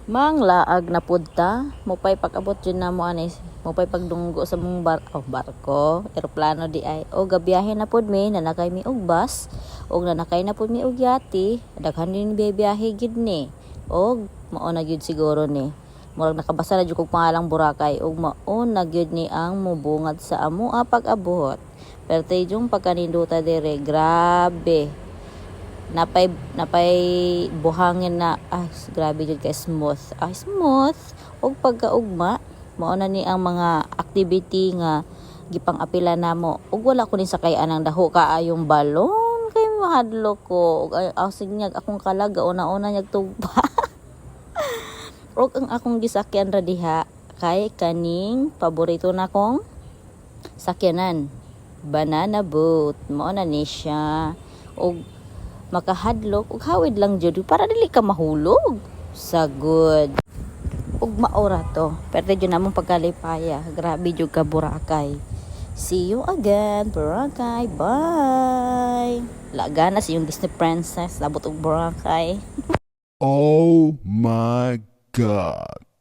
Manglaag na pudta, mopay pag-abot yun na mo anis, mopay pagdunggo sa mong barko, eroplano di ay, o gabiyahe na pud mi, nanakay mi og bus, o nanakay na pud mi og yati, daghan din biyahe gid ni, o mao na gyud siguro ni, murag nakabasa na jud kog pangalang Boracay, o mao na gyud ni ang mubungad sa amoa pag-abot, pero yung pagkaninduta dire, grabe, napay buhangin na grabe jud kay smooth smooth og pagkaugma mao na ni ang mga activity nga gipang-apila namo ug wala ko ni sakay anang daho kaayong balon kay mahadlo ko ug asig niya akong kalag una nyag tugba ug ang akong gisakyan ra diha kay kaning paborito na kong sakyanan, banana boat mao na ni siya ug makahadlok ug hawid lang jud para dili ka mahulog sagud ug maora to pero jud namong pagkalipaya grabe jud ka Boracay. See you again Boracay, bye. Lagana si yung Disney princess labot og Boracay. Oh my God.